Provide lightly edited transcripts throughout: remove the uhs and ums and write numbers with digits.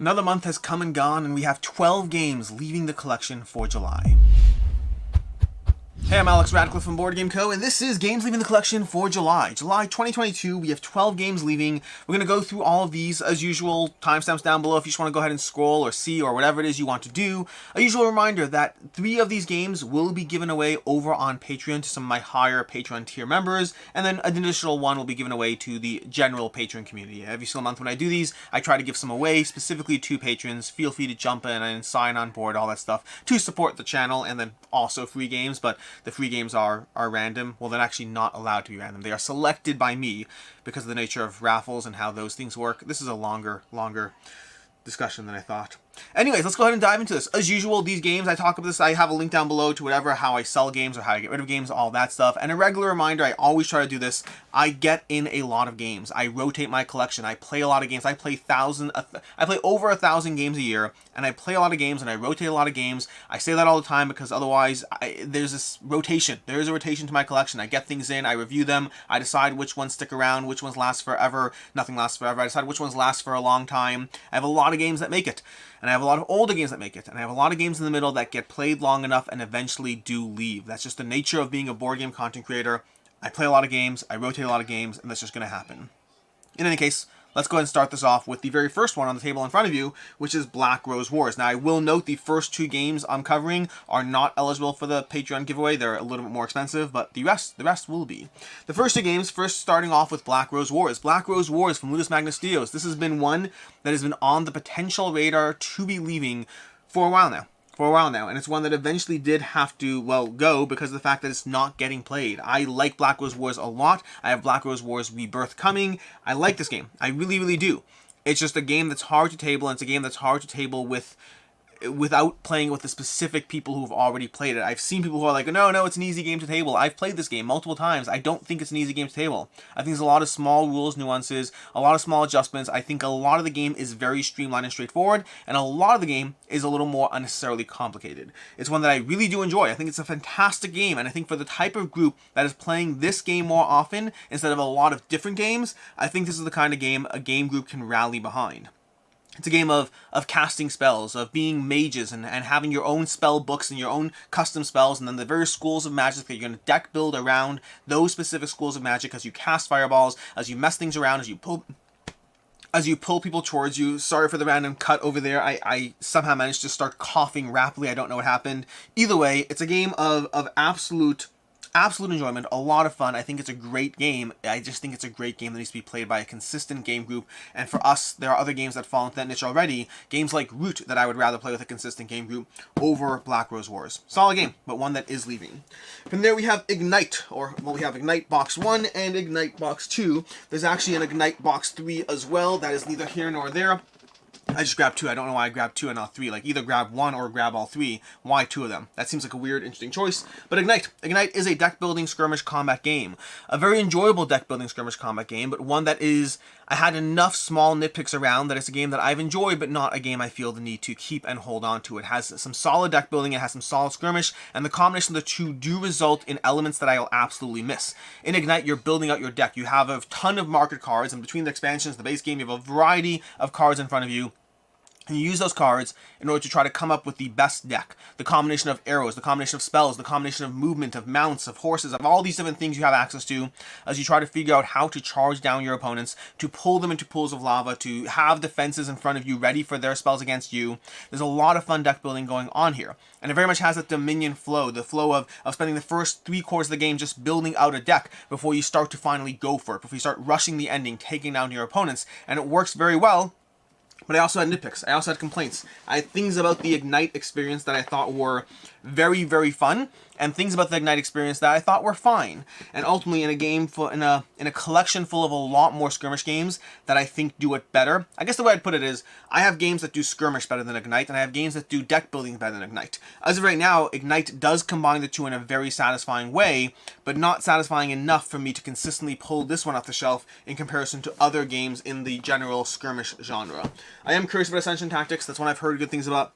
Another month has come and gone, and we have 12 games leaving the collection for July. Hey, I'm Alex Radcliffe from Board Game Co., and this is Games Leaving the Collection for July. July 2022, we have 12 games leaving. We're going to go through all of these, as usual, timestamps down below if you just want to go ahead and scroll or see or whatever it is you want to do. A usual reminder that 3 of these games will be given away over on Patreon to some of my higher Patreon tier members, and then an additional one will be given away to the general Patreon community. Every single month when I do these, I try to give some away, specifically to patrons. Feel free to jump in and sign on board, all that stuff, to support the channel, and then also free games, but the free games are random. Well, they're actually not allowed to be random. They are selected by me because of the nature of raffles and how those things work. This is a longer discussion than I thought. Anyways, let's go ahead and dive into this. As usual, these games, I talk about this, I have a link down below to whatever, how I sell games or how I get rid of games, all that stuff. And a regular reminder, I always try to do this, I get in a lot of games. I rotate my collection. I play a lot of games. I play over 1,000 games a year, and I play a lot of games, and I rotate a lot of games. I say that all the time because otherwise, there's this rotation. There is a rotation to my collection. I get things in, I review them, I decide which ones stick around, which ones last forever. Nothing lasts forever. I decide which ones last for a long time. I have a lot of games that make it. And I have a lot of older games that make it. And I have a lot of games in the middle that get played long enough and eventually do leave. That's just the nature of being a board game content creator. I play a lot of games, I rotate a lot of games, and that's just going to happen. In any case, let's go ahead and start this off with the very first one on the table in front of you, which is Black Rose Wars. Now, I will note the first 2 games I'm covering are not eligible for the Patreon giveaway. They're a little bit more expensive, but the rest will be. The first 2 games, first starting off with Black Rose Wars. Black Rose Wars from Ludus Magnus Studios. This has been one that has been on the potential radar to be leaving for a while now. And it's one that eventually did have to, well, go because of the fact that it's not getting played. I like Black Rose Wars a lot. I have Black Rose Wars Rebirth coming. I like this game. I really, really do. It's just a game that's hard to table, and it's a game that's hard to table without playing with the specific people who've already played it. I've seen people who are like, no, it's an easy game to table. I've played this game multiple times. I don't think it's an easy game to table. I think there's a lot of small rules, nuances, a lot of small adjustments. I think a lot of the game is very streamlined and straightforward, and a lot of the game is a little more unnecessarily complicated. It's one that I really do enjoy. I think it's a fantastic game, and I think for the type of group that is playing this game more often instead of a lot of different games, I think this is the kind of game a game group can rally behind. It's a game of casting spells, of being mages, and having your own spell books and your own custom spells, and then the various schools of magic that you're going to deck build around those specific schools of magic as you cast fireballs, as you mess things around, as you pull people towards you. Sorry for the random cut over there. I somehow managed to start coughing rapidly. I don't know what happened. Either way, it's a game of absolute enjoyment, a lot of fun. I think it's a great game. I just think it's a great game that needs to be played by a consistent game group. And for us, there are other games that fall into that niche already. Games like Root that I would rather play with a consistent game group over Black Rose Wars. Solid game, but one that is leaving. From there we have Ignite, we have Ignite Box 1 and Ignite Box 2. There's actually an Ignite Box 3 as well. That is neither here nor there. I just grabbed 2. I don't know why I grabbed 2 and not 3. Like, either grab 1 or grab all 3. Why 2 of them? That seems like a weird, interesting choice. But Ignite is a deck-building skirmish combat game. A very enjoyable deck-building skirmish combat game, but one that is... I had enough small nitpicks around that it's a game that I've enjoyed, but not a game I feel the need to keep and hold on to. It has some solid deck building, it has some solid skirmish, and the combination of the two do result in elements that I'll absolutely miss. In Ignite, you're building out your deck. You have a ton of market cards, and between the expansions, the base game, you have a variety of cards in front of you. And you use those cards in order to try to come up with the best deck. The combination of arrows, the combination of spells, the combination of movement, of mounts, of horses, of all these different things you have access to as you try to figure out how to charge down your opponents, to pull them into pools of lava, to have defenses in front of you ready for their spells against you. There's a lot of fun deck building going on here. And it very much has that Dominion flow, the flow of spending the first 3/4 of the game just building out a deck before you start to finally go for it, before you start rushing the ending, taking down your opponents. And it works very well. But I also had nitpicks. I also had complaints. I had things about the Ignite experience that I thought were very, very fun, and things about the Ignite experience that I thought were fine. And ultimately, in a game in a collection full of a lot more skirmish games that I think do it better. I guess the way I'd put it is, I have games that do skirmish better than Ignite, and I have games that do deck building better than Ignite. As of right now, Ignite does combine the two in a very satisfying way, but not satisfying enough for me to consistently pull this one off the shelf in comparison to other games in the general skirmish genre. I am curious about Ascension Tactics. That's one I've heard good things about.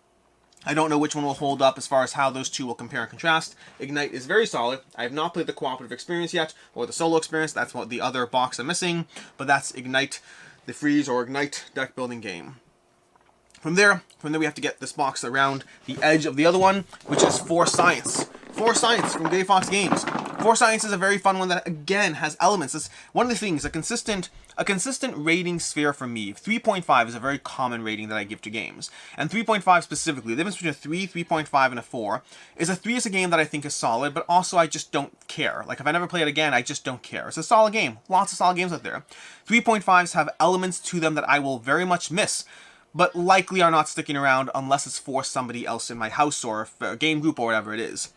I don't know which one will hold up as far as how those two will compare and contrast. Ignite is very solid. I have not played the cooperative experience yet, or the solo experience. That's what the other box I'm missing, but that's Ignite, the Freeze or Ignite deck building game. From there we have to get this box around the edge of the other one, which is Force Science. Force Science from Gray Fox Games. Force Science is a very fun one that, again, has elements. It's one of the things, a consistent rating sphere for me. 3.5 is a very common rating that I give to games. And 3.5 specifically, the difference between a 3, 3.5, and a 4, is a 3 is a game that I think is solid, but also I just don't care. Like, if I never play it again, I just don't care. It's a solid game. Lots of solid games out there. 3.5s have elements to them that I will very much miss, but likely are not sticking around unless it's for somebody else in my house or a game group or whatever it is.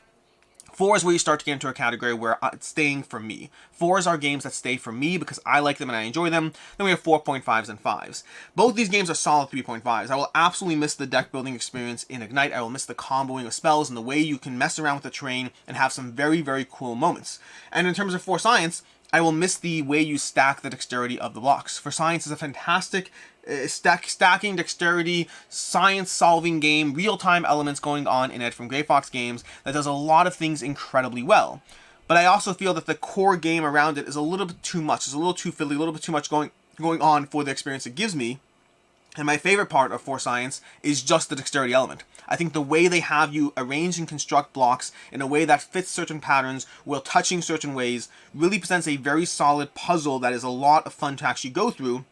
4 is where you start to get into a category where it's staying for me. 4s are games that stay for me because I like them and I enjoy them. Then we have 4.5s and 5s. Both these games are solid 3.5s. I will absolutely miss the deck building experience in Ignite. I will miss the comboing of spells and the way you can mess around with the terrain and have some very, very cool moments. And in terms of Force Science, I will miss the way you stack the dexterity of the blocks. For Science is a fantastic stacking dexterity, science-solving game, real-time elements going on in it from Gray Fox Games that does a lot of things incredibly well. But I also feel that the core game around it is a little bit too much. It's a little too fiddly, a little bit too much going on for the experience it gives me. And my favorite part of Force Science is just the dexterity element. I think the way they have you arrange and construct blocks in a way that fits certain patterns while touching certain ways really presents a very solid puzzle that is a lot of fun to actually go through.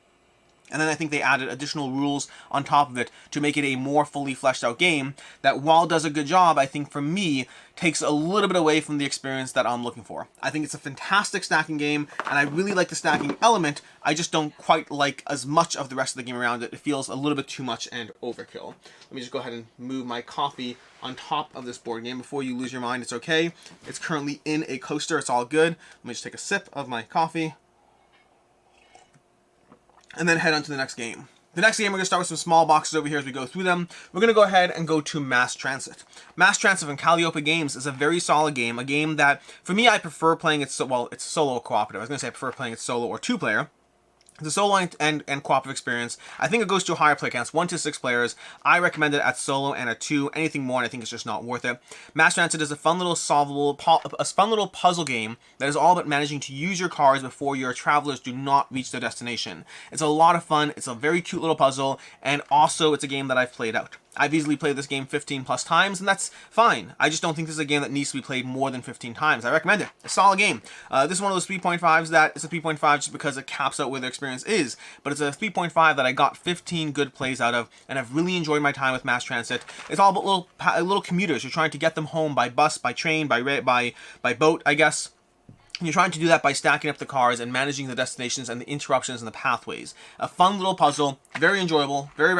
And then I think they added additional rules on top of it to make it a more fully fleshed out game that, while does a good job, I think for me takes a little bit away from the experience that I'm looking for. I think it's a fantastic stacking game, and I really like the stacking element. I just don't quite like as much of the rest of the game around it. It feels a little bit too much and overkill. Let me just go ahead and move my coffee on top of this board game. Before you lose your mind, it's okay. It's currently in a coaster. It's all good. Let me just take a sip of my coffee and then head on to the next game. The next game, we're going to start with some small boxes over here as we go through them. We're going to go ahead and go to Mass Transit. Mass Transit from Calliope Games is a very solid game, a game that, for me, I prefer playing it, it's solo or cooperative. I was going to say I prefer playing it solo or 2-player. The solo and cooperative experience, I think it goes to a higher play count, 1 to 6 players. I recommend it at solo and at 2. Anything more, and I think it's just not worth it. Mass Transit is a fun little puzzle game that is all about managing to use your cards before your travelers do not reach their destination. It's a lot of fun. It's a very cute little puzzle, and also it's a game that I've played out. I've easily played this game 15 plus times, and that's fine. I just don't think this is a game that needs to be played more than 15 times. I recommend it. It's a solid game. This is one of those 3.5s that is a 3.5 just because it caps out where the experience is, but it's a 3.5 that I got 15 good plays out of, and I've really enjoyed my time with Mass Transit. It's all about little commuters. You're trying to get them home by bus, by train, by boat, I guess. You're trying to do that by stacking up the cars and managing the destinations and the interruptions and the pathways. A fun little puzzle, very enjoyable, very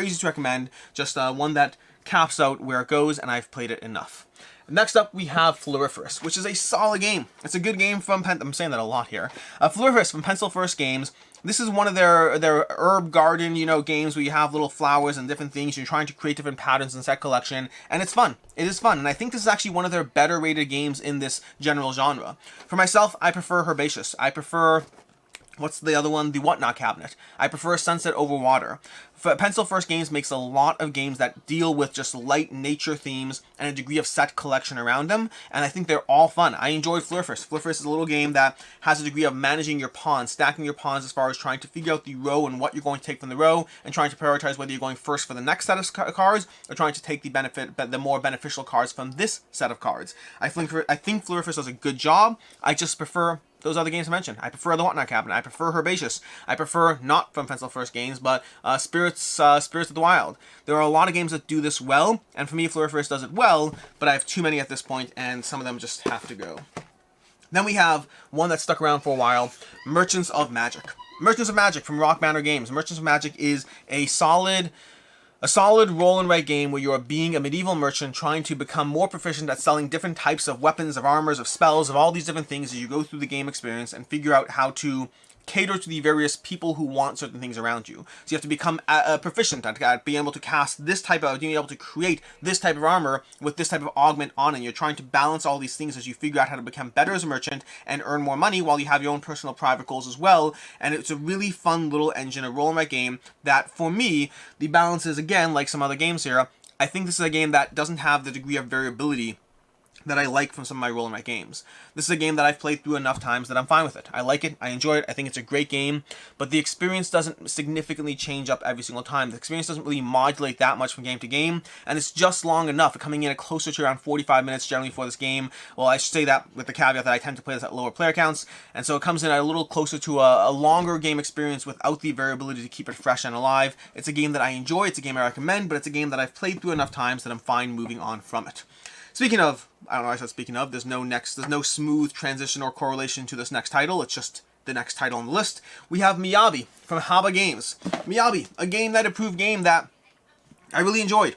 easy to recommend, just one that caps out where it goes, and I've played it enough. Next up, we have Floriferous, which is a solid game. It's a good game from I'm saying that a lot here. Floriferous from Pencil First Games. This is one of their herb garden, games where you have little flowers and different things. You're trying to create different patterns in set collection, and it's fun. It is fun, and I think this is actually one of their better rated games in this general genre. For myself, I prefer Herbaceous. I prefer, what's the other one? The Whatnot Cabinet. I prefer Sunset over Water. Pencil First Games makes a lot of games that deal with just light nature themes and a degree of set collection around them, and I think they're all fun. I enjoyed Floriferous. Floriferous is a little game that has a degree of managing your pawns, stacking your pawns as far as trying to figure out the row and what you're going to take from the row, and trying to prioritize whether you're going first for the next set of cards or trying to take the more beneficial cards from this set of cards. I think Floriferous does a good job. I just prefer those other games I mentioned. I prefer the Whatnot Cabinet. I prefer Herbaceous. I prefer, not from Pencil First Games, but Spirits of the Wild. There are a lot of games that do this well, and for me, Floriferous does it well, but I have too many at this point, and some of them just have to go. Then we have one that stuck around for a while, Merchants of Magick. Merchants of Magick from Rock Manor Games. Merchants of Magick is a solid roll and write game where you are being a medieval merchant trying to become more proficient at selling different types of weapons, of armors, of spells, of all these different things as you go through the game experience and figure out how to cater to the various people who want certain things around you. So you have to become proficient at being able to cast this type of, being able to create this type of armor with this type of augment on it. You're trying to balance all these things as you figure out how to become better as a merchant and earn more money while you have your own personal private goals as well. And it's a really fun little engine, a roll and write game that, for me, the balance is, again, like some other games here, I think this is a game that doesn't have the degree of variability that I like from some of my roll and write games. This is a game that I've played through enough times that I'm fine with it. I like it, I enjoy it, I think it's a great game, but the experience doesn't significantly change up every single time. The experience doesn't really modulate that much from game to game, and it's just long enough, coming in at closer to around 45 minutes generally for this game. Well, I should say that with the caveat that I tend to play this at lower player counts, and so it comes in at a little closer to a longer game experience without the variability to keep it fresh and alive. It's a game that I enjoy, it's a game I recommend, but it's a game that I've played through enough times that I'm fine moving on from it. Speaking of, I don't know why I said speaking of, there's no smooth transition or correlation to this next title, it's just the next title on the list. We have Miyabi from Haba Games. Miyabi, a game that approved game that I really enjoyed,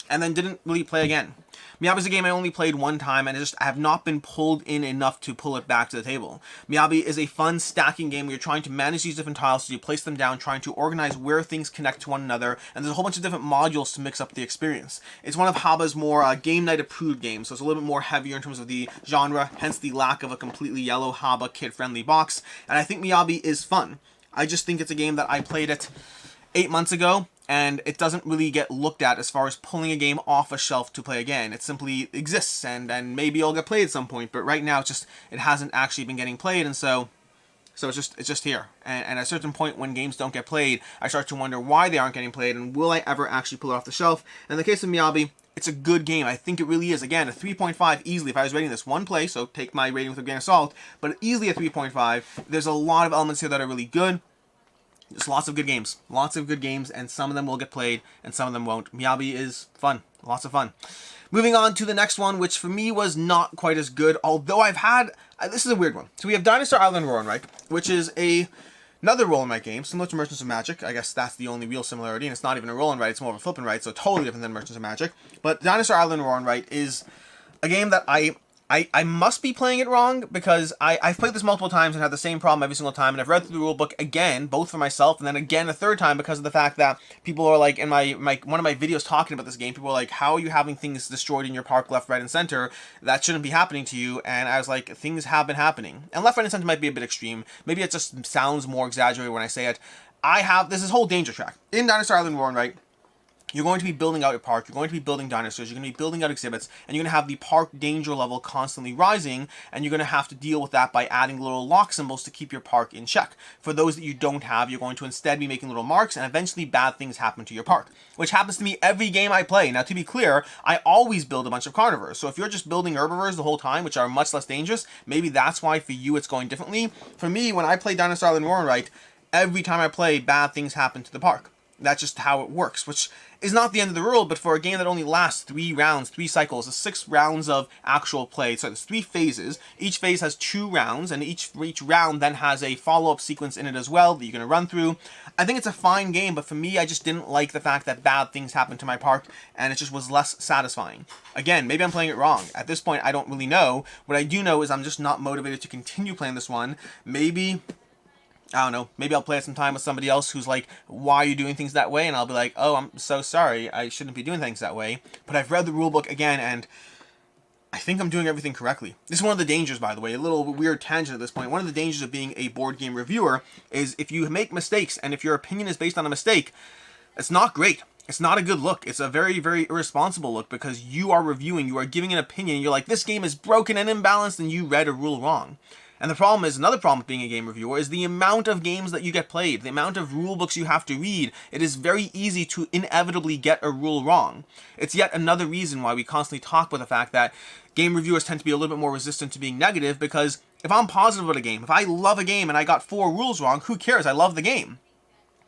and then didn't really play again. Miyabi is a game I only played one time, and I have not been pulled in enough to pull it back to the table. Miyabi is a fun stacking game where you're trying to manage these different tiles, so you place them down, trying to organize where things connect to one another, and there's a whole bunch of different modules to mix up the experience. It's one of Haba's more game night approved games, so it's a little bit more heavier in terms of the genre, hence the lack of a completely yellow Haba kid-friendly box, and I think Miyabi is fun. I just think it's a game that I played it 8 months ago, and it doesn't really get looked at as far as pulling a game off a shelf to play again. It simply exists, and maybe it'll get played at some point, but right now it hasn't actually been getting played, and so it's just here. And at a certain point when games don't get played, I start to wonder why they aren't getting played, and will I ever actually pull it off the shelf? In the case of Miyabi, it's a good game. I think it really is. Again, a 3.5 easily. If I was rating this one play, so take my rating with a grain of salt, but easily a 3.5. There's a lot of elements here that are really good. There's lots of good games. Lots of good games, and some of them will get played, and some of them won't. Miyabi is fun. Lots of fun. Moving on to the next one, which for me was not quite as good, although I've had... this is a weird one. So we have Dinosaur Island Rawr, right? Which is another roll and write game, similar to Merchants of Magick. I guess that's the only real similarity, and it's not even a roll and write, it's more of a flip and write, so totally different than Merchants of Magick. But Dinosaur Island Rawr and Write is a game that I must be playing it wrong, because I've played this multiple times and had the same problem every single time, and I've read through the rulebook again, both for myself, and then again a third time because of the fact that people are like, in one of my videos talking about this game, people are like, how are you having things destroyed in your park left, right, and center? That shouldn't be happening to you, and I was like, things have been happening. And left, right, and center might be a bit extreme. Maybe it just sounds more exaggerated when I say it. This is whole danger track. In Dinosaur Island Rawr and Write, you're going to be building out your park, you're going to be building dinosaurs, you're going to be building out exhibits, and you're going to have the park danger level constantly rising, and you're going to have to deal with that by adding little lock symbols to keep your park in check. For those that you don't have, you're going to instead be making little marks, and eventually bad things happen to your park, which happens to me every game I play. Now, to be clear, I always build a bunch of carnivores, so if you're just building herbivores the whole time, which are much less dangerous, maybe that's why for you it's going differently. For me, when I play Dinosaur Island Rawr and Write, every time I play, bad things happen to the park. That's just how it works, which is not the end of the world, but for a game that only lasts 3 rounds, 3 cycles, 6 rounds of actual play, so there's 3 phases. Each phase has 2 rounds, and each round then has a follow-up sequence in it as well that you're going to run through. I think it's a fine game, but for me, I just didn't like the fact that bad things happened to my park, and it just was less satisfying. Again, maybe I'm playing it wrong. At this point, I don't really know. What I do know is I'm just not motivated to continue playing this one. Maybe... I don't know, maybe I'll play it sometime with somebody else who's like, why are you doing things that way? And I'll be like, oh, I'm so sorry, I shouldn't be doing things that way. But I've read the rulebook again, and I think I'm doing everything correctly. This is one of the dangers, by the way, a little weird tangent at this point. One of the dangers of being a board game reviewer is if you make mistakes, and if your opinion is based on a mistake, it's not great. It's not a good look. It's a very, very irresponsible look, because you are reviewing, you are giving an opinion, you're like, this game is broken and imbalanced, and you read a rule wrong. And the problem is, another problem with being a game reviewer is the amount of games that you get played, the amount of rule books you have to read. It is very easy to inevitably get a rule wrong. It's yet another reason why we constantly talk about the fact that game reviewers tend to be a little bit more resistant to being negative, because if I'm positive about a game, if I love a game and I got 4 rules wrong, who cares? I love the game.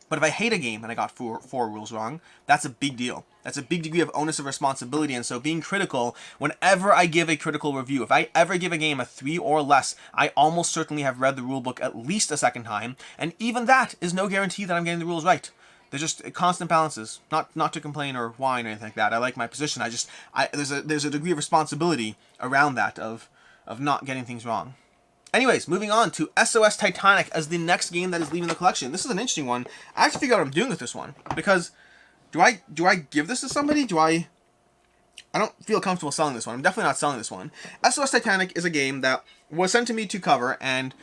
But if I hate a game and I got four rules wrong, that's a big deal. That's a big degree of onus of responsibility, and so being critical, whenever I give a critical review, if I ever give a game a 3 or less, I almost certainly have read the rulebook at least a second time, and even that is no guarantee that I'm getting the rules right. They're just constant balances, not to complain or whine or anything like that. I like my position. There's a degree of responsibility around that of not getting things wrong. Anyways, moving on to SOS Titanic as the next game that is leaving the collection. This is an interesting one. I have to figure out what I'm doing with this one, because do I give this to somebody? I don't feel comfortable selling this one. I'm definitely not selling this one. SOS Titanic is a game that was sent to me to cover, and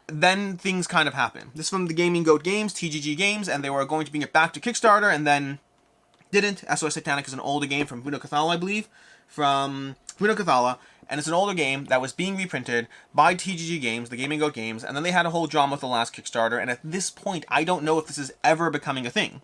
then things kind of happened. This is from the Gaming Goat Games, TGG Games, and they were going to bring it back to Kickstarter, and then didn't. SOS Titanic is an older game from Budo Cathal, I believe, from Cathala, and it's an older game that was being reprinted by TGG Games, the Gaming Goat Games, and then they had a whole drama with the last Kickstarter, and at this point, I don't know if this is ever becoming a thing.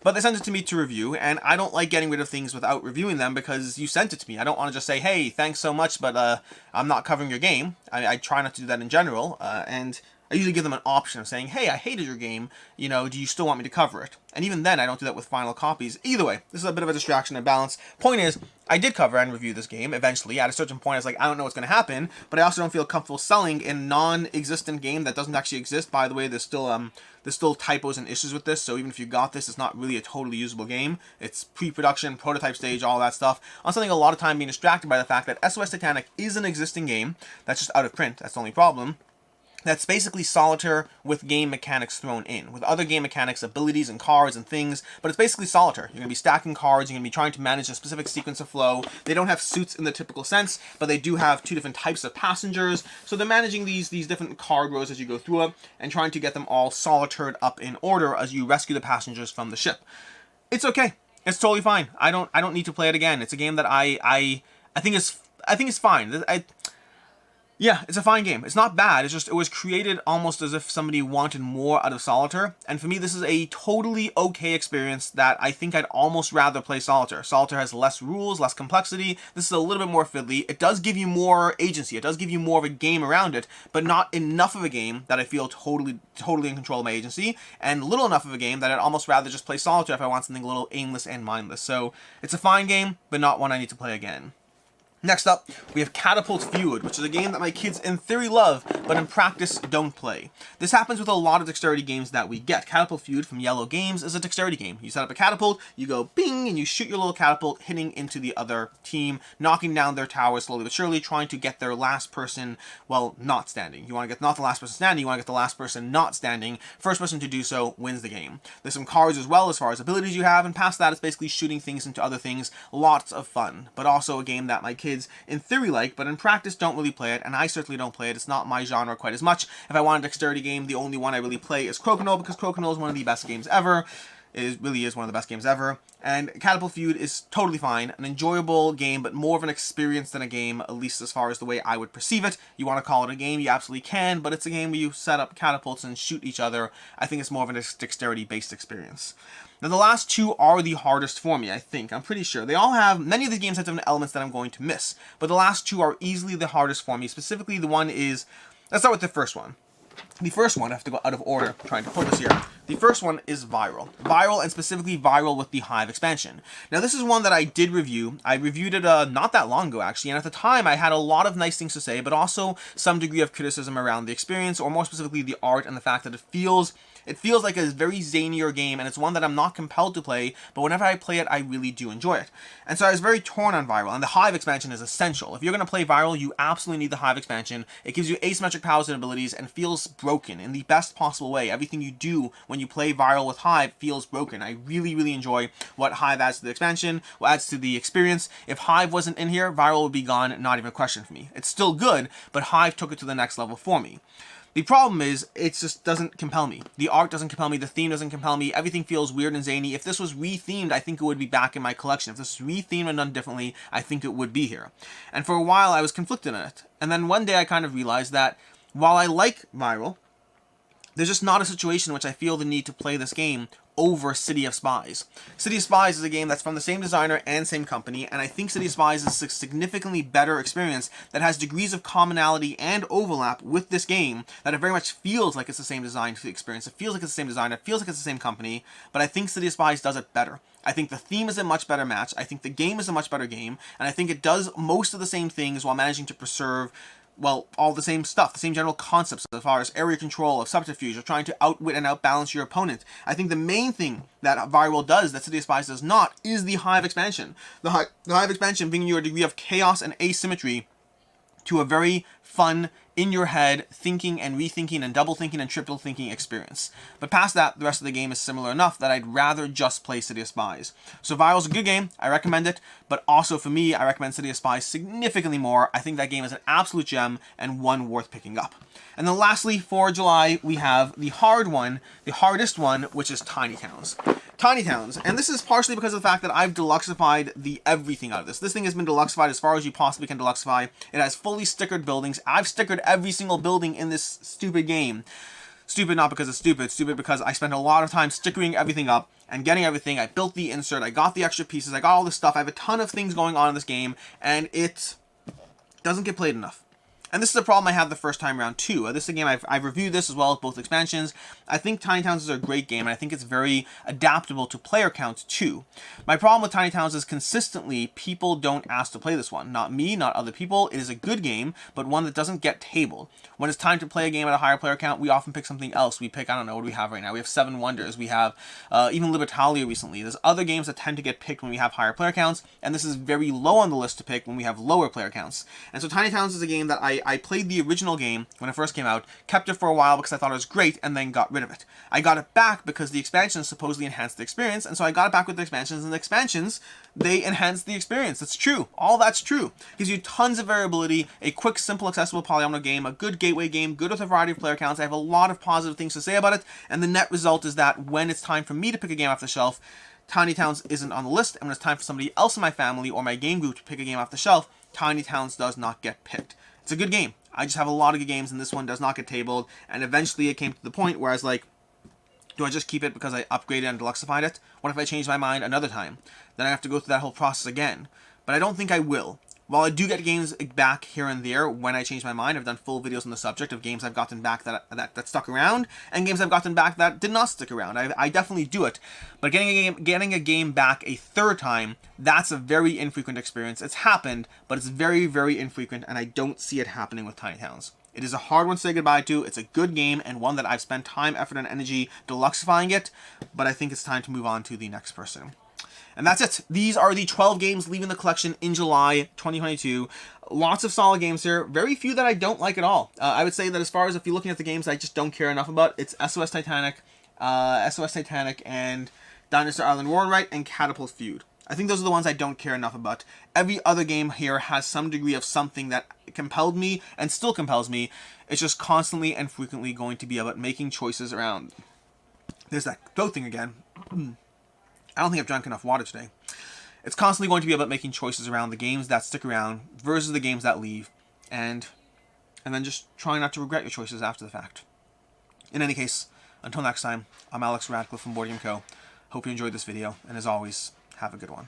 But they sent it to me to review, and I don't like getting rid of things without reviewing them because you sent it to me. I don't want to just say, hey, thanks so much, but I'm not covering your game. I try not to do that in general, and I usually give them an option of saying, hey, I hated your game, you know, do you still want me to cover it? And even then, I don't do that with final copies. Either way, this is a bit of a distraction and balance. Point is, I did cover and review this game eventually. At a certain point, I was like, I don't know what's going to happen, but I also don't feel comfortable selling a non-existent game that doesn't actually exist. By the way, there's still typos and issues with this, so even if you got this, it's not really a totally usable game. It's pre-production, prototype stage, all that stuff. On something a lot of time being distracted by the fact that SOS Titanic is an existing game that's just out of print. That's the only problem. That's basically Solitaire with game mechanics thrown in, with other game mechanics, abilities, and cards and things, but it's basically Solitaire. You're going to be stacking cards, you're going to be trying to manage a specific sequence of flow. They don't have suits in the typical sense, but they do have two different types of passengers, so they're managing these different card rows as you go through it, and trying to get them all Solitaired up in order as you rescue the passengers from the ship. It's okay. It's totally fine. I don't need to play it again. It's a game that I think it's fine. Yeah, it's a fine game. It's not bad. It's just, it was created almost as if somebody wanted more out of Solitaire. And for me, this is a totally okay experience that I think I'd almost rather play Solitaire. Solitaire has less rules, less complexity. This is a little bit more fiddly. It does give you more agency. It does give you more of a game around it, but not enough of a game that I feel totally in control of my agency, and little enough of a game that I'd almost rather just play Solitaire if I want something a little aimless and mindless. So it's a fine game, but not one I need to play again. Next up, we have Catapult Feud, which is a game that my kids in theory love, but in practice don't play. This happens with a lot of dexterity games that we get. Catapult Feud from Yellow Games is a dexterity game. You set up a catapult, you go bing, and you shoot your little catapult, hitting into the other team, knocking down their tower slowly but surely, trying to get their last person, well, not standing. You want to get not the last person standing, you want to get the last person not standing. First person to do so wins the game. There's some cards as well as far as abilities you have, and past that it's basically shooting things into other things. Lots of fun, but also a game that my kids in theory like, but in practice don't really play it, and I certainly don't play it. It's not my genre quite as much. If I want a dexterity game, the only one I really play is Crokinole, because Crokinole is one of the best games ever. It really is one of the best games ever. And Catapult Feud is totally fine, an enjoyable game, but more of an experience than a game, at least as far as the way I would perceive it. You want to call it a game, you absolutely can, but it's a game where you set up catapults and shoot each other. I think it's more of a dexterity-based experience. Now, the last two are the hardest for me, I think. I'm pretty sure. They all have, many of these games have different elements that I'm going to miss, but the last two are easily the hardest for me. Specifically, the one is, let's start with the first one. The first one, I have to go out of order trying to pull this here. The first one is Viral. Viral, and specifically Viral with the Hive expansion. Now, this is one that I did review. I reviewed it not that long ago, actually, and at the time, I had a lot of nice things to say, but also some degree of criticism around the experience, or more specifically, the art and the fact that it feels like a very zanier game, and it's one that I'm not compelled to play, but whenever I play it, I really do enjoy it. And so I was very torn on Viral, and the Hive expansion is essential. If you're going to play Viral, you absolutely need the Hive expansion. It gives you asymmetric powers and abilities, and feels broken in the best possible way. Everything you do when you play Viral with Hive feels broken. I really enjoy what Hive adds to the expansion, what adds to the experience. If Hive wasn't in here, Viral would be gone, not even a question for me. It's still good, but Hive took it to the next level for me. The problem is, it just doesn't compel me. The art doesn't compel me, the theme doesn't compel me, everything feels weird and zany. If this was rethemed, I think it would be back in my collection. If this was rethemed and done differently, I think it would be here. And for a while, I was conflicted on it. And then one day I kind of realized that, while I like Viral, there's just not a situation in which I feel the need to play this game over City of Spies. City of Spies is a game that's from the same designer and same company, and I think City of Spies is a significantly better experience that has degrees of commonality and overlap with this game, that it very much feels like it's the same design experience. It feels like it's the same designer, it feels like it's the same company, but I think City of Spies does it better. I think the theme is a much better match, I think the game is a much better game, and I think it does most of the same things while managing to preserve, well, all the same stuff, the same general concepts as far as area control, of subterfuge, of trying to outwit and outbalance your opponent. I think the main thing that Viral does, that City of Spies does not, is the Hive expansion. The Hive expansion bringing you a degree of chaos and asymmetry to a very fun, in your head, thinking and rethinking and double thinking and triple thinking experience. But past that, the rest of the game is similar enough that I'd rather just play City of Spies. So Viral's a good game, I recommend it, but also for me, I recommend City of Spies significantly more. I think that game is an absolute gem and one worth picking up. And then lastly, for July, we have the hard one, the hardest one, which is Tiny Towns. Tiny Towns, and this is partially because of the fact that I've Deluxeified the everything out of this. This thing has been Deluxeified as far as you possibly can Deluxeify. It has fully stickered buildings. I've stickered every single building in this stupid game. Stupid not because it's stupid, stupid because I spent a lot of time stickering everything up and getting everything. I built the insert, I got the extra pieces, I got all this stuff. I have a ton of things going on in this game, and it doesn't get played enough. And this is a problem I had the first time around too. This is a game I've reviewed this as well as both expansions. I think Tiny Towns is a great game, and I think it's very adaptable to player counts too. My problem with Tiny Towns is consistently people don't ask to play this one. Not me, not other people. It is a good game, but one that doesn't get tabled. When it's time to play a game at a higher player count, we often pick something else. We pick, I don't know, what do we have right now? We have Seven Wonders. We have even Libertalia recently. There's other games that tend to get picked when we have higher player counts, and this is very low on the list to pick when we have lower player counts. And so Tiny Towns is a game that I played the original game when it first came out, kept it for a while because I thought it was great, and then got rid of it. I got it back because the expansions supposedly enhanced the experience, and so I got it back with the expansions, and the expansions, they enhanced the experience. That's true. All that's true. Gives you tons of variability, a quick, simple, accessible polygonal game, a good gateway game, good with a variety of player counts. I have a lot of positive things to say about it, and the net result is that when it's time for me to pick a game off the shelf, Tiny Towns isn't on the list, and when it's time for somebody else in my family or my game group to pick a game off the shelf, Tiny Towns does not get picked. It's a good game. I just have a lot of good games, and this one does not get tabled, and eventually it came to the point where I was like, do I just keep it because I upgraded and Deluxeified it? What if I change my mind another time? Then I have to go through that whole process again. But I don't think I will. While I do get games back here and there when I change my mind, I've done full videos on the subject of games I've gotten back that stuck around, and games I've gotten back that did not stick around. I definitely do it. But getting a game back a third time, that's a very infrequent experience. It's happened, but it's very, very infrequent, and I don't see it happening with Tiny Towns. It is a hard one to say goodbye to. It's a good game, and one that I've spent time, effort, and energy Deluxeifying it, but I think it's time to move on to the next person. And that's it. These are the 12 games leaving the collection in July 2022. Lots of solid games here. Very few that I don't like at all. I would say that as far as if you're looking at the games I just don't care enough about, it's SOS Titanic, and Dinosaur Island Rawr and Catapult Feud. I think those are the ones I don't care enough about. Every other game here has some degree of something that compelled me and still compels me. It's just constantly and frequently going to be about making choices around. There's that throat thing again. I don't think I've drank enough water today. It's constantly going to be about making choices around the games that stick around versus the games that leave, and then just trying not to regret your choices after the fact. In any case, until next time, I'm Alex Radcliffe from Board Game Co. Hope you enjoyed this video, and as always, have a good one.